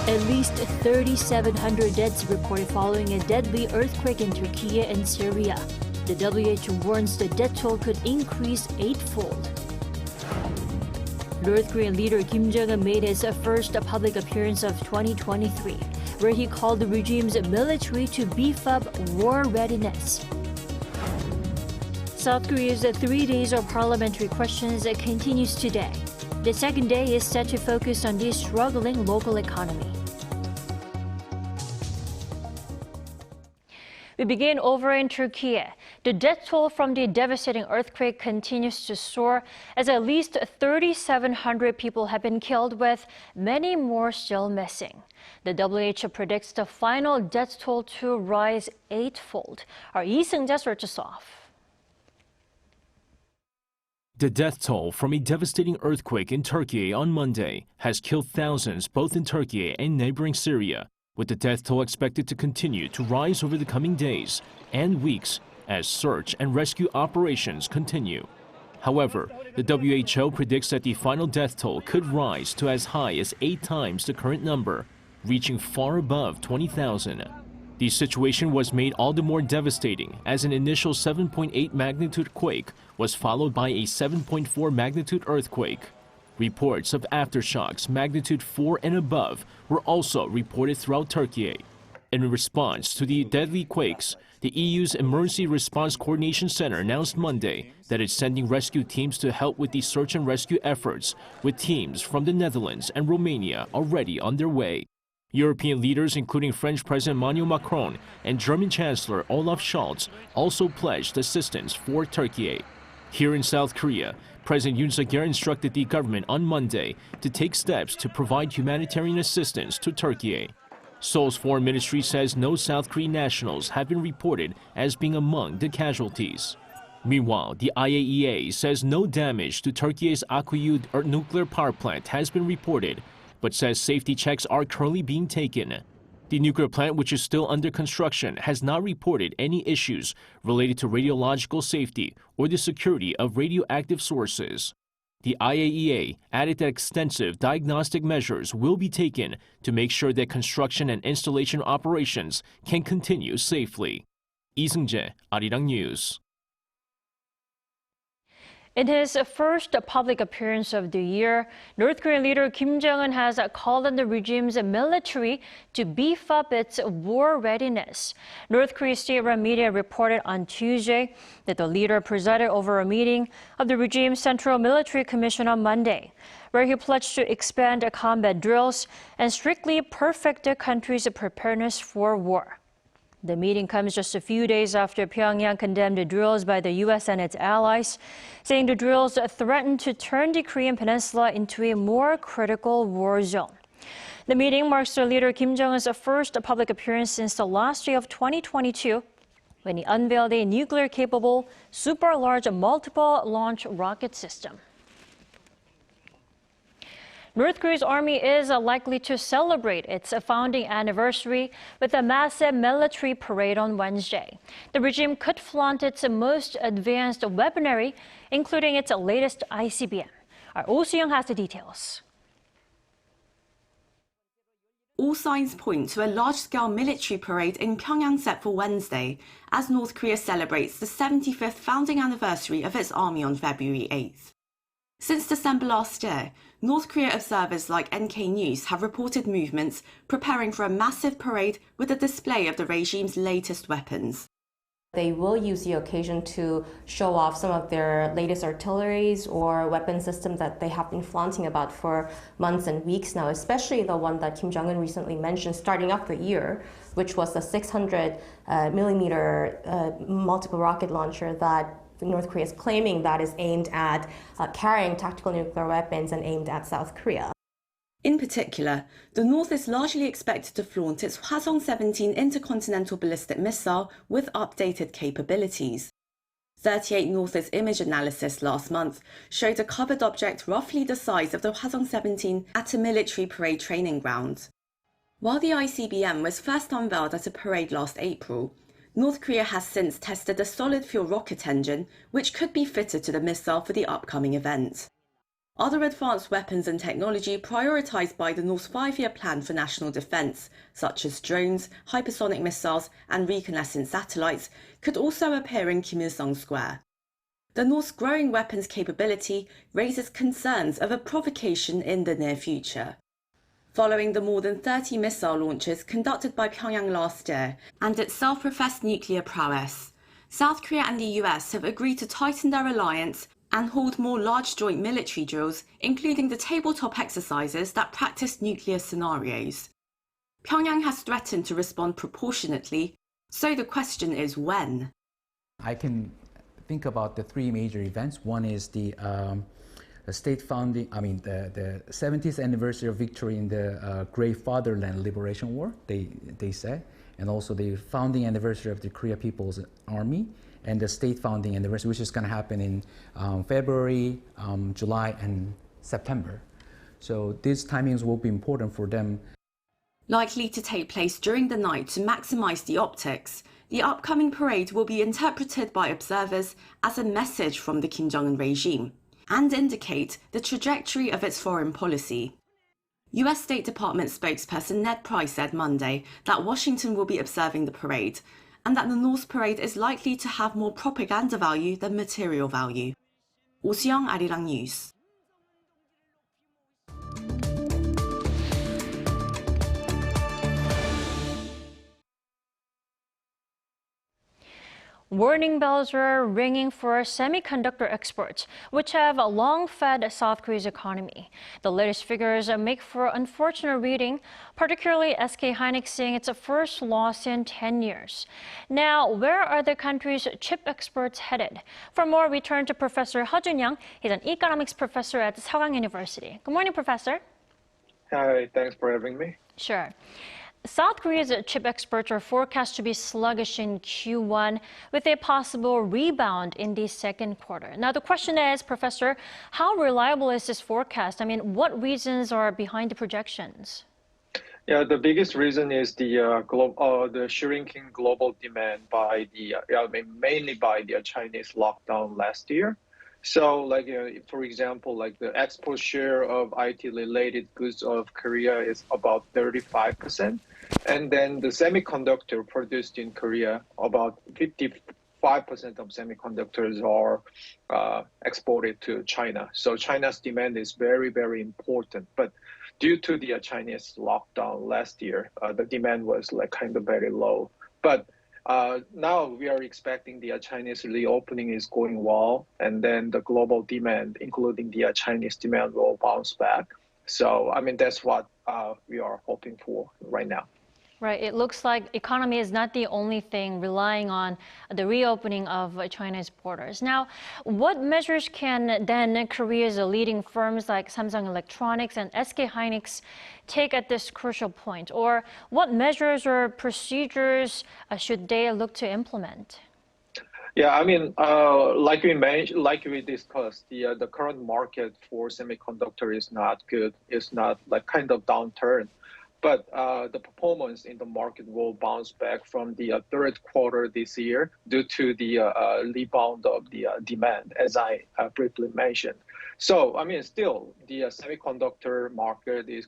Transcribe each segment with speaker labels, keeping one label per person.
Speaker 1: At least 3,700 deaths reported following a deadly earthquake in Turkiye and Syria. The WHO warns the death toll could increase eightfold. North Korean leader Kim Jong-un made his first public appearance of 2023, where he called the regime's military to beef up war readiness. South Korea's 3 days of parliamentary questions continues today. The second day is set to focus on the struggling local economy. We begin over in Turkiye. The death toll from the devastating earthquake continues to soar as at least 3,700 people have been killed, with many more still missing. The WHO predicts the final death toll to rise eightfold. Our Lee Seung-jae starts us off.
Speaker 2: The death toll from a devastating earthquake in Turkey on Monday has killed thousands both in Turkey and neighboring Syria, with the death toll expected to continue to rise over the coming days and weeks as search and rescue operations continue. However, the WHO predicts that the final death toll could rise to as high as 8 times the current number, reaching far above 20,000. The situation was made all the more devastating as an initial 7.8 magnitude quake was followed by a 7.4 magnitude earthquake. Reports of aftershocks magnitude 4 and above were also reported throughout Turkey. In response to the deadly quakes, the EU's Emergency Response Coordination Center announced Monday that it's sending rescue teams to help with the search and rescue efforts, with teams from the Netherlands and Romania already on their way. European leaders, including French President Emmanuel Macron and German Chancellor Olaf Scholz, also pledged assistance for Turkey. Here in South Korea, President Yoon Suk-yeol instructed the government on Monday to take steps to provide humanitarian assistance to Turkey. Seoul's foreign ministry says no South Korean nationals have been reported as being among the casualties. Meanwhile, the IAEA says no damage to Turkey's Akkuyu nuclear power plant has been reported, but says safety checks are currently being taken. The nuclear plant, which is still under construction, has not reported any issues related to radiological safety or the security of radioactive sources. The IAEA added that extensive diagnostic measures will be taken to make sure that construction and installation operations can continue safely. Lee Seung-jae, Arirang News.
Speaker 1: In his first public appearance of the year, North Korean leader Kim Jong-un has called on the regime's military to beef up its war readiness. North Korea's state-run media reported on Tuesday that the leader presided over a meeting of the regime's Central Military Commission on Monday, where he pledged to expand combat drills and strictly perfect the country's preparedness for war. The meeting comes just a few days after Pyongyang condemned the drills by the U.S. and its allies, saying the drills threaten to turn the Korean peninsula into a more critical war zone. The meeting marks the leader Kim Jong-un's first public appearance since the last day of 2022, when he unveiled a nuclear-capable, super-large multiple-launch rocket system. North Korea's army is likely to celebrate its founding anniversary with a massive military parade on Wednesday. The regime could flaunt its most advanced weaponry, including its latest ICBM. Our Oh Soo-young has the details.
Speaker 3: All signs point to a large-scale military parade in Pyongyang set for Wednesday, as North Korea celebrates the 75th founding anniversary of its army on February 8th. Since December last year, North Korea observers like NK News have reported movements preparing for a massive parade with a display of the regime's latest weapons.
Speaker 4: They will use the occasion to show off some of their latest artilleries or weapon systems that they have been flaunting about for months and weeks now, especially the one that Kim Jong-un recently mentioned starting off the year, which was the 600 millimeter multiple rocket launcher that North Korea is claiming that is aimed at carrying tactical nuclear weapons and aimed at South Korea.
Speaker 3: In particular, the North is largely expected to flaunt its Hwasong-17 intercontinental ballistic missile with updated capabilities. 38 North's image analysis last month showed a covered object roughly the size of the Hwasong-17 at a military parade training ground. While the ICBM was first unveiled at a parade last April, North Korea has since tested a solid-fuel rocket engine, which could be fitted to the missile for the upcoming event. Other advanced weapons and technology prioritised by the North's 5-year plan for national defence, such as drones, hypersonic missiles and reconnaissance satellites, could also appear in Kim Il-sung Square. The North's growing weapons capability raises concerns of a provocation in the near future. Following the more than 30 missile launches conducted by Pyongyang last year and its self-professed nuclear prowess, South Korea and the US have agreed to tighten their alliance and hold more large joint military drills, including the tabletop exercises that practice nuclear scenarios. Pyongyang has threatened to respond proportionately, so the question is when.
Speaker 5: I can think about the three major events. One is the state founding, the 70th anniversary of victory in the Great Fatherland Liberation War, they say, and also the founding anniversary of the Korea People's Army, and the state founding anniversary, which is going to happen in February, July, and September. So these timings will be important for them.
Speaker 3: Likely to take place during the night to maximise the optics, the upcoming parade will be interpreted by observers as a message from the Kim Jong-un regime and indicate the trajectory of its foreign policy. US State Department spokesperson Ned Price said Monday that Washington will be observing the parade and that the North's parade is likely to have more propaganda value than material value. Oh Seong, Arirang News.
Speaker 1: Warning bells are ringing for semiconductor exports, which have long fed South Korea's economy. The latest figures make for unfortunate reading, particularly SK Hynix seeing its first loss in 10 years. Now, where are the country's chip exports headed? For more, we turn to Professor Heo Jun-young. He's an economics professor at Seogang University. Good morning, Professor.
Speaker 6: Hi, thanks for having me.
Speaker 1: Sure. South Korea's chip exports are forecast to be sluggish in Q1 with a possible rebound in the second quarter. Now, the question is, Professor, how reliable is this forecast? I mean, what reasons are behind the projections?
Speaker 6: Yeah, the biggest reason is the shrinking global demand by mainly by the Chinese lockdown last year. So, for example, the export share of IT-related goods of Korea is about 35%. And then the semiconductor produced in Korea, about 55% of semiconductors are exported to China. So China's demand is very, very important. But due to the Chinese lockdown last year, the demand was very low. But now we are expecting the Chinese reopening is going well, and then the global demand, including the Chinese demand, will bounce back. So, that's what we are hoping for right now.
Speaker 1: Right. It looks like economy is not the only thing relying on the reopening of China's borders. Now, what measures can then Korea's leading firms like Samsung Electronics and SK Hynix take at this crucial point? Or what measures or procedures should they look to implement?
Speaker 6: Yeah, like we discussed, the current market for semiconductor is not good. It's not downturn. But the performance in the market will bounce back from the third quarter this year due to the rebound of the demand, as I briefly mentioned. So, still, the semiconductor market is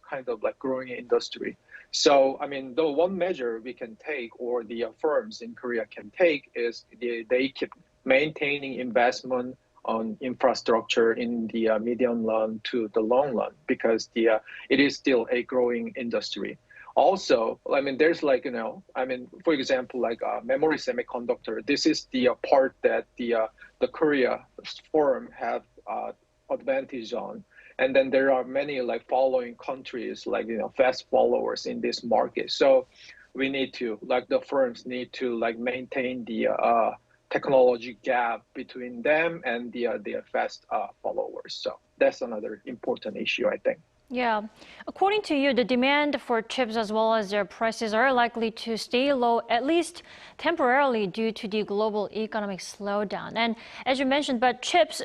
Speaker 6: growing industry. So, the one measure we can take, or the firms in Korea can take, is they keep maintaining investment on infrastructure in the medium run to the long run, because it is still a growing industry. Also, there's for example, memory semiconductor. This is the part that the Korea firm have advantage on. And then there are many following countries, fast followers in this market. So we need to, the firms need to maintain the technology gap between them and the fast followers. So that's another important issue, I think.
Speaker 1: Yeah. According to you, the demand for chips as well as their prices are likely to stay low, at least temporarily, due to the global economic slowdown. And as you mentioned, but chips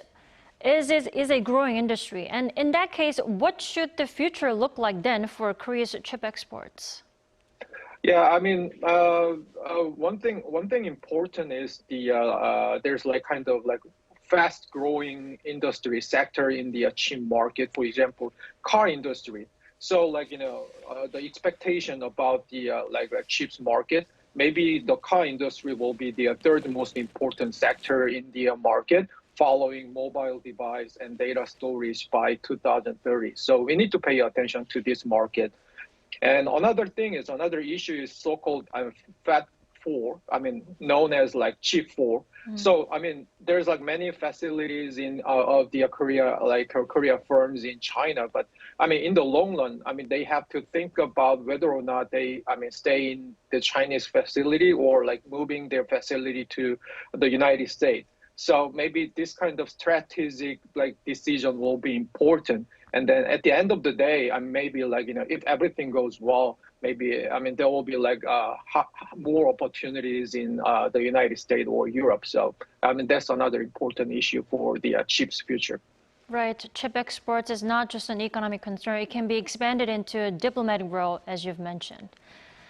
Speaker 1: is a growing industry. And in that case, what should the future look like then for Korea's chip exports?
Speaker 6: Yeah, one thing important is there's fast-growing industry sector in the chip market, for example, car industry. So the expectation about the chips market, maybe the car industry will be the third most important sector in the market, following mobile device and data storage by 2030. So we need to pay attention to this market. And another issue is so-called Fat 4, known as chip 4. So, there's many facilities of the Korea firms in China, but in the long run, they have to think about whether or not they, stay in the Chinese facility or moving their facility to the United States. So maybe this kind of strategic decision will be important. And then at the end of the day, maybe if everything goes well, maybe there will be more opportunities in the United States or Europe. So that's another important issue for the chips future.
Speaker 1: Right, chip exports is not just an economic concern; it can be expanded into a diplomatic role, as you've mentioned.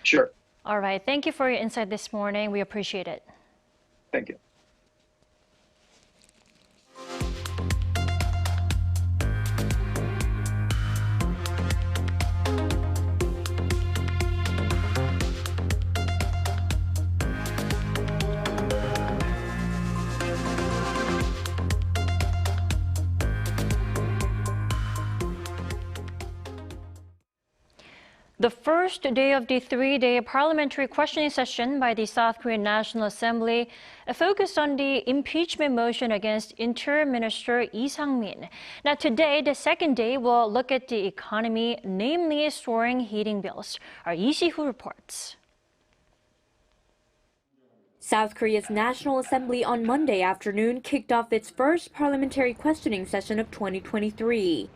Speaker 6: Sure.
Speaker 1: All right, thank you for your insight this morning. We appreciate it.
Speaker 6: Thank you.
Speaker 1: The first day of the three-day parliamentary questioning session by the South Korean National Assembly focused on the impeachment motion against Interior Minister Heung-min. Now today, the second day, will look at the economy, namely soaring heating bills. Our Lee Si-hoo reports.
Speaker 7: South Korea's National Assembly on Monday afternoon kicked off its first parliamentary questioning session of 2023.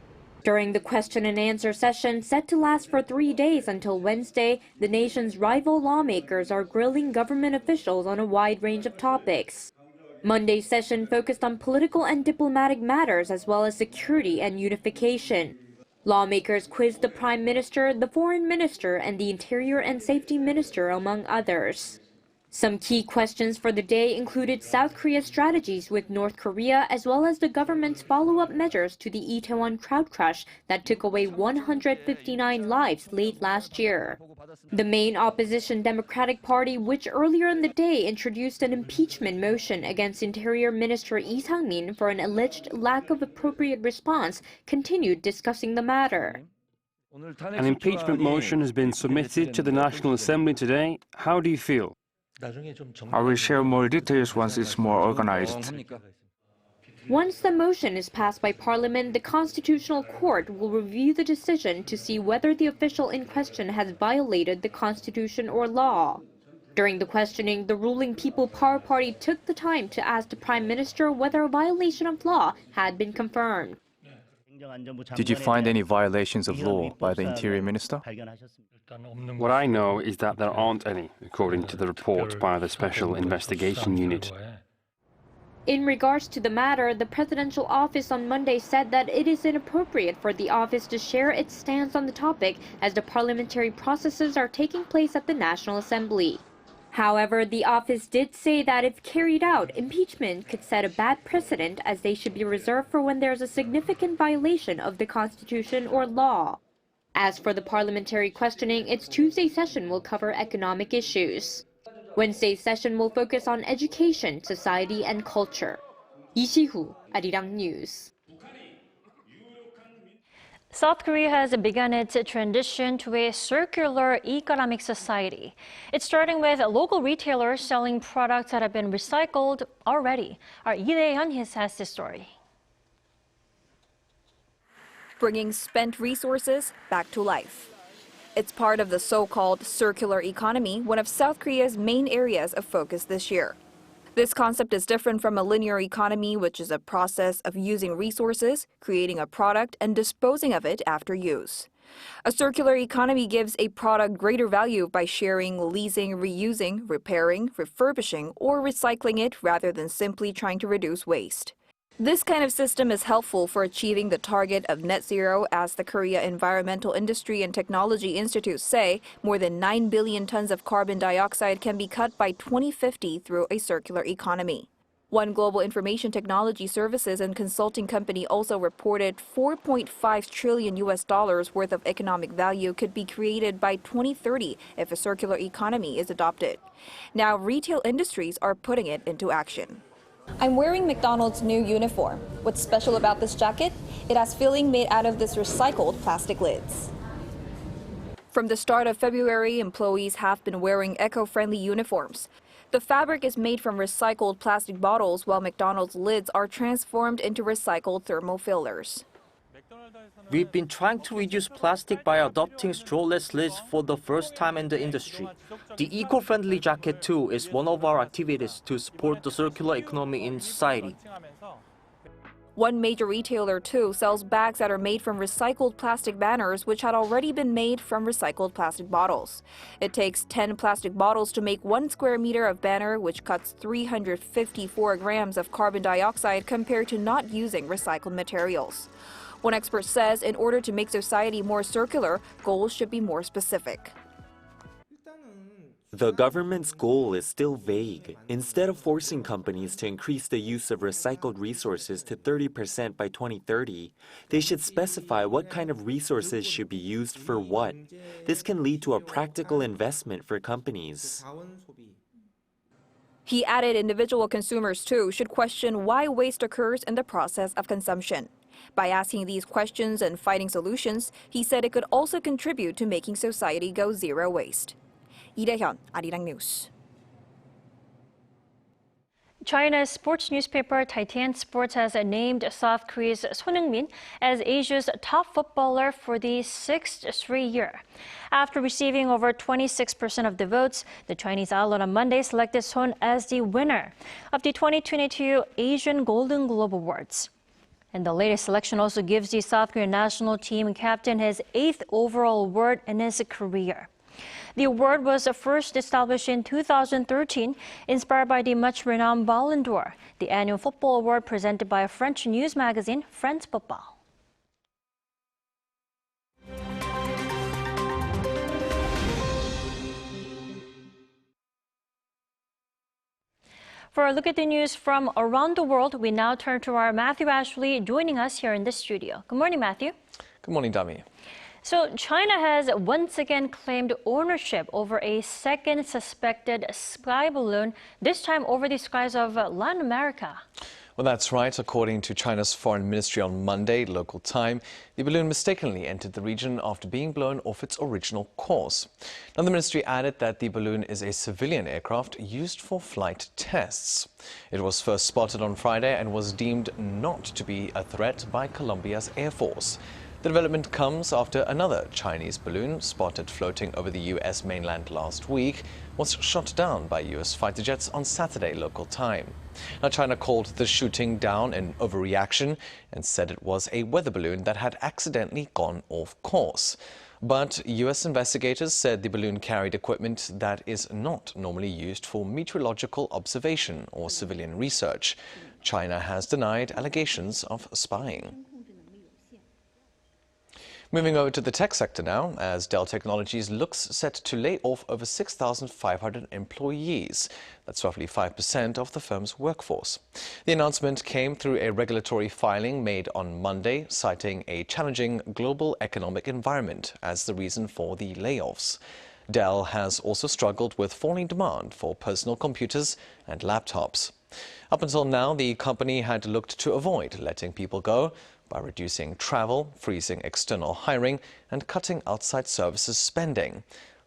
Speaker 7: During the question and answer session, set to last for 3 days until Wednesday, the nation's rival lawmakers are grilling government officials on a wide range of topics. Monday's session focused on political and diplomatic matters as well as security and unification. Lawmakers quizzed the Prime Minister, the Foreign Minister, and the Interior and Safety Minister, among others. Some key questions for the day included South Korea's strategies with North Korea as well as the government's follow-up measures to the Itaewon crowd crush that took away 159 lives late last year. The main opposition Democratic Party, which earlier in the day introduced an impeachment motion against Interior Minister Heung-min for an alleged lack of appropriate response, continued discussing the matter.
Speaker 8: An impeachment motion has been submitted to the National Assembly today. How do you feel?
Speaker 9: I will share more details once it's more organized.
Speaker 7: Once the motion is passed by Parliament, the Constitutional Court will review the decision to see whether the official in question has violated the Constitution or law. During the questioning, the ruling People Power Party took the time to ask the Prime Minister whether a violation of law had been confirmed.
Speaker 9: Did you find any violations of law by the Interior Minister?
Speaker 8: What I know is that there aren't any, according to the report by the Special Investigation Unit.
Speaker 7: In regards to the matter, the presidential office on Monday said that it is inappropriate for the office to share its stance on the topic as the parliamentary processes are taking place at the National Assembly. However, the office did say that if carried out, impeachment could set a bad precedent as they should be reserved for when there is a significant violation of the Constitution or law. As for the parliamentary questioning, its Tuesday session will cover economic issues. Wednesday's session will focus on education, society, and culture. Lee Si-hoo, Arirang News.
Speaker 1: South Korea has begun its transition to a circular economic society. It's starting with local retailers selling products that have been recycled already. Our Lee Dae-hyun has this story.
Speaker 10: Bringing spent resources back to life. It's part of the so-called circular economy, one of South Korea's main areas of focus this year. This concept is different from a linear economy, which is a process of using resources, creating a product, and disposing of it after use. A circular economy gives a product greater value by sharing, leasing, reusing, repairing, refurbishing, or recycling it rather than simply trying to reduce waste. This kind of system is helpful for achieving the target of net zero, as the Korea Environmental Industry and Technology Institute say more than 9 billion tons of carbon dioxide can be cut by 2050 through a circular economy. One global information technology services and consulting company also reported $4.5 trillion worth of economic value could be created by 2030 if a circular economy is adopted. Now, retail industries are putting it into action. I'm wearing McDonald's new uniform. What's special about this jacket? It has filling made out of this recycled plastic lids. From the start of February, employees have been wearing eco-friendly uniforms. The fabric is made from recycled plastic bottles, while McDonald's lids are transformed into recycled thermal fillers.
Speaker 11: We've been trying to reduce plastic by adopting strawless lids for the first time in the industry. The eco-friendly jacket, too, is one of our activities to support the circular economy in society.
Speaker 10: One major retailer, too, sells bags that are made from recycled plastic banners, which had already been made from recycled plastic bottles. It takes 10 plastic bottles to make 1 square meter of banner, which cuts 354 grams of carbon dioxide compared to not using recycled materials. One expert says in order to make society more circular, goals should be more specific.
Speaker 12: The government's goal is still vague. Instead of forcing companies to increase the use of recycled resources to 30% by 2030, they should specify what kind of resources should be used for what. This can lead to a practical investment for companies.
Speaker 10: He added individual consumers, too, should question why waste occurs in the process of consumption. By asking these questions and finding solutions, he said it could also contribute to making society go zero waste. Lee Dae-hyun, Arirang News.
Speaker 1: China's sports newspaper Titan Sports has named South Korea's Heung-min as Asia's top footballer for the 6th straight year. After receiving over 26% of the votes, the Chinese outlet on Monday selected Son as the winner of the 2022 Asian Golden Globe Awards. And the latest selection also gives the South Korean national team captain his 8th overall award in his career. The award was first established in 2013, inspired by the much-renowned Ballon d'Or, the annual football award presented by a French news magazine, France Football. For a look at the news from around the world, we now turn to our Matthew Ashley joining us here in the studio. Good morning, Matthew.
Speaker 13: Good morning, Dami.
Speaker 1: So China has once again claimed ownership over a second suspected spy balloon, this time over the skies of Latin America.
Speaker 13: Well, that's right. According to China's foreign ministry on Monday, local time, the balloon mistakenly entered the region after being blown off its original course. Now, the ministry added that the balloon is a civilian aircraft used for flight tests. It was first spotted on Friday and was deemed not to be a threat by Colombia's Air Force. The development comes after another Chinese balloon spotted floating over the U.S. mainland last week was shot down by U.S. fighter jets on Saturday local time. Now, China called the shooting down an overreaction and said it was a weather balloon that had accidentally gone off course. But U.S. investigators said the balloon carried equipment that is not normally used for meteorological observation or civilian research. China has denied allegations of spying. Moving over to the tech sector now, as Dell Technologies looks set to lay off over 6,500 employees. That's roughly 5% of the firm's workforce. The announcement came through a regulatory filing made on Monday, citing a challenging global economic environment as the reason for the layoffs. Dell has also struggled with falling demand for personal computers and laptops. Up until now, the company had looked to avoid letting people go by reducing travel, freezing external hiring, and cutting outside services spending.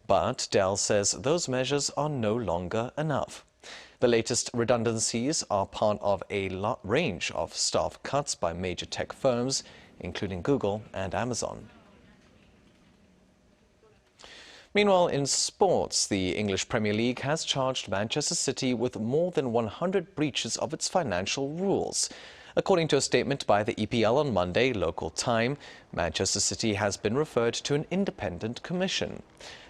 Speaker 13: But Dell says those measures are no longer enough. The latest redundancies are part of a range of staff cuts by major tech firms, including Google and Amazon. Meanwhile, in sports, the English Premier League has charged Manchester City with more than 100 breaches of its financial rules. According to a statement by the EPL on Monday, local time, Manchester City has been referred to an independent commission.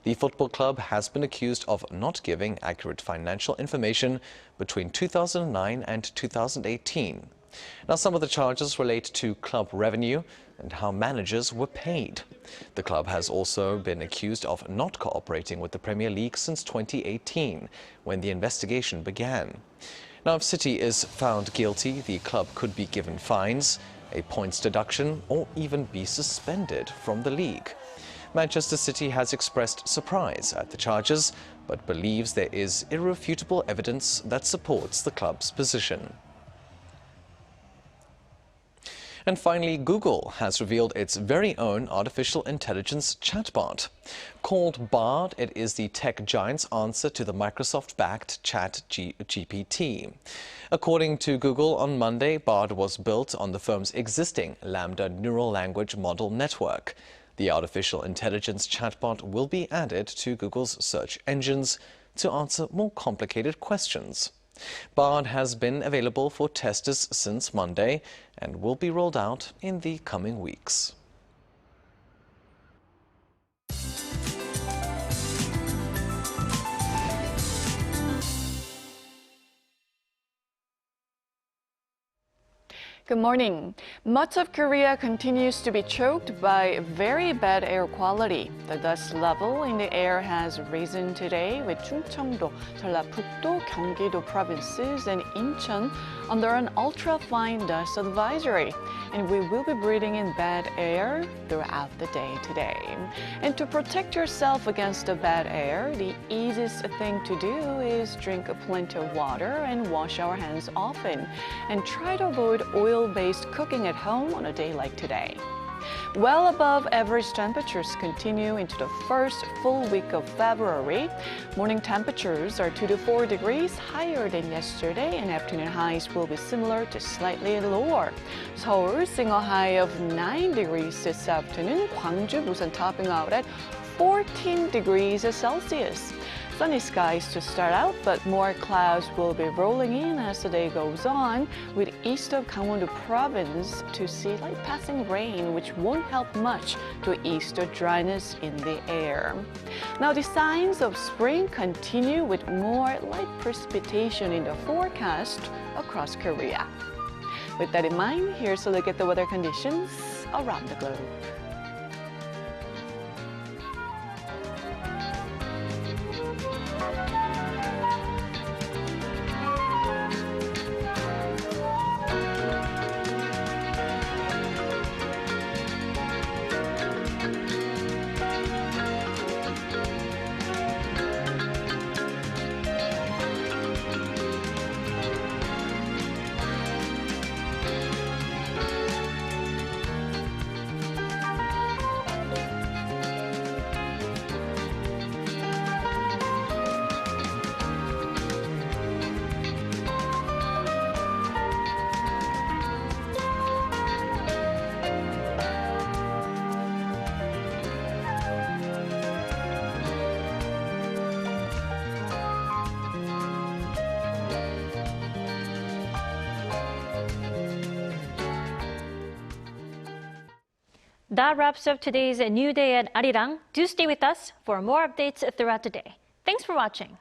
Speaker 13: The football club has been accused of not giving accurate financial information between 2009 and 2018. Now, some of the charges relate to club revenue and how managers were paid. The club has also been accused of not cooperating with the Premier League since 2018, when the investigation began. Now, if City is found guilty, the club could be given fines, a points deduction, or even be suspended from the league. Manchester City has expressed surprise at the charges, but believes there is irrefutable evidence that supports the club's position. And finally, Google has revealed its very own artificial intelligence chatbot. Called Bard, it is the tech giant's answer to the Microsoft-backed ChatGPT. According to Google, on Monday, Bard was built on the firm's existing Lambda neural language model network. The artificial intelligence chatbot will be added to Google's search engines to answer more complicated questions. Bard has been available for testers since Monday and will be rolled out in the coming weeks.
Speaker 14: Good morning. Much of Korea continues to be choked by very bad air quality. The dust level in the air has risen today, with Chungcheongdo, Jeollabuk-do, Gyeonggi-do provinces and Incheon under an ultra-fine dust advisory. And we will be breathing in bad air throughout the day today. And to protect yourself against the bad air, the easiest thing to do is drink plenty of water and wash our hands often. And try to avoid oil-based cooking at home on a day like today. Well above average temperatures continue into the first full week of February. Morning temperatures are 2 to 4 degrees higher than yesterday, and afternoon highs will be similar to slightly lower. Seoul seeing a high of 9 degrees this afternoon, Gwangju, Busan topping out at 14 degrees Celsius. Sunny skies to start out, but more clouds will be rolling in as the day goes on, with east of Gangwon-do province to see light passing rain, which won't help much to ease the dryness in the air. Now, the signs of spring continue with more light precipitation in the forecast across Korea. With that in mind, here's a look at the weather conditions around the globe.
Speaker 1: That wraps up today's New Day at Arirang. Do stay with us for more updates throughout the day. Thanks for watching.